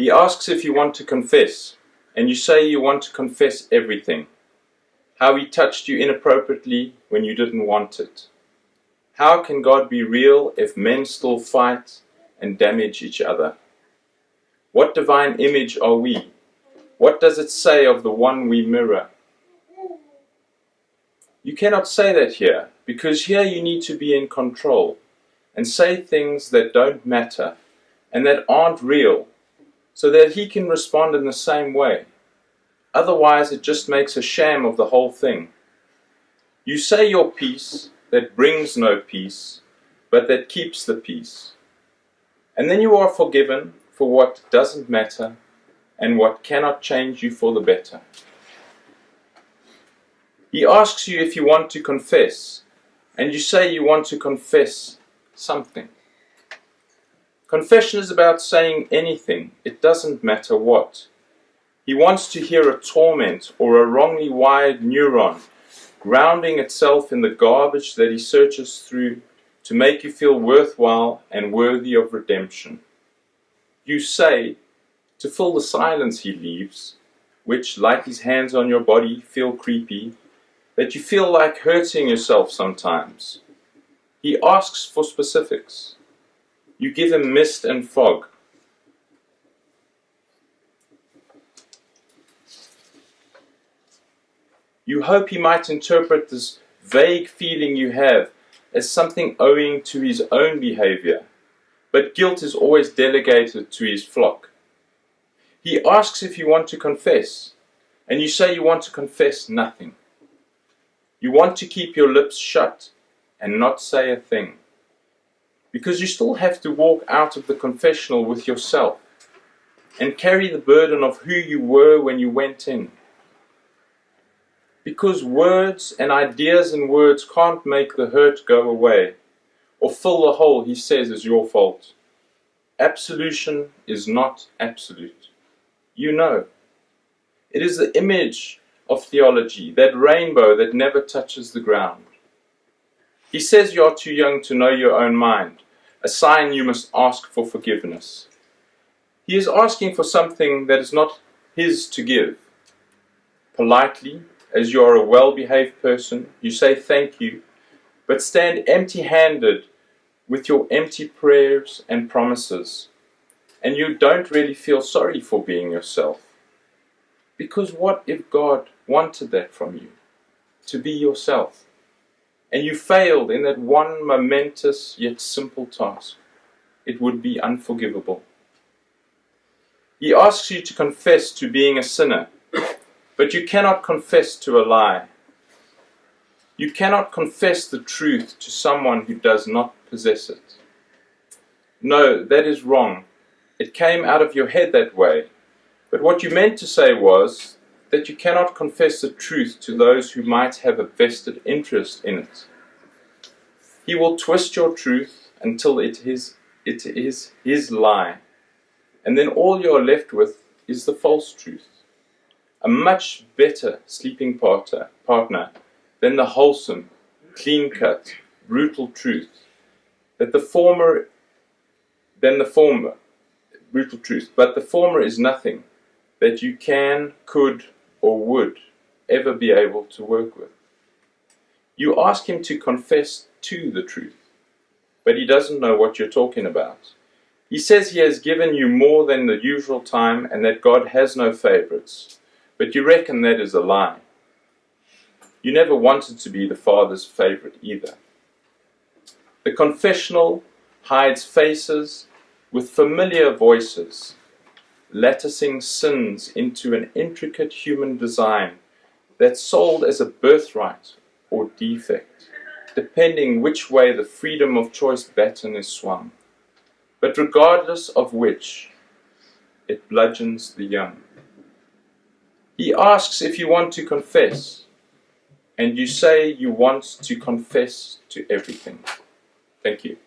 He asks if you want to confess, and you say you want to confess everything. How he touched you inappropriately when you didn't want it. How can God be real if men still fight and damage each other? What divine image are we? What does it say of the one we mirror? You cannot say that here, because here you need to be in control and say things that don't matter and that aren't real, so that he can respond in the same way. Otherwise, it just makes a sham of the whole thing. You say your peace that brings no peace, but that keeps the peace. And then you are forgiven for what doesn't matter and what cannot change you for the better. He asks you if you want to confess, and you say you want to confess something. Confession is about saying anything, it doesn't matter what. He wants to hear a torment or a wrongly wired neuron grounding itself in the garbage that he searches through to make you feel worthwhile and worthy of redemption. You say, to fill the silence he leaves, which, like his hands on your body, feel creepy, that you feel like hurting yourself sometimes. He asks for specifics. You give him mist and fog. You hope he might interpret this vague feeling you have as something owing to his own behavior, but guilt is always delegated to his flock. He asks if you want to confess, and you say you want to confess nothing. You want to keep your lips shut and not say a thing, because you still have to walk out of the confessional with yourself and carry the burden of who you were when you went in. Because words and ideas and words can't make the hurt go away or fill the hole he says is your fault. Absolution is not absolute. You know. It is the image of theology, that rainbow that never touches the ground. He says you are too young to know your own mind, a sign you must ask for forgiveness. He is asking for something that is not his to give. Politely, as you are a well-behaved person, you say thank you, but stand empty-handed with your empty prayers and promises, and you don't really feel sorry for being yourself. Because what if God wanted that from you, to be yourself, and you failed in that one momentous yet simple task? It would be unforgivable. He asks you to confess to being a sinner, but you cannot confess to a lie. You cannot confess the truth to someone who does not possess it. No, that is wrong. It came out of your head that way. But what you meant to say was that you cannot confess the truth to those who might have a vested interest in it. He will twist your truth until it is his lie, and then all you are left with is the false truth. A much better sleeping partner than the wholesome, clean-cut, brutal truth. But the former is nothing that you can, could, or would ever be able to work with. You ask him to confess to the truth, but he doesn't know what you're talking about. He says he has given you more than the usual time and that God has no favorites. But you reckon that is a lie. You never wanted to be the Father's favorite either. The confessional hides faces with familiar voices, latticing sins into an intricate human design that's sold as a birthright or defect, depending which way the freedom of choice baton is swung. But regardless of which, it bludgeons the young. He asks if you want to confess, and you say you want to confess to everything. Thank you.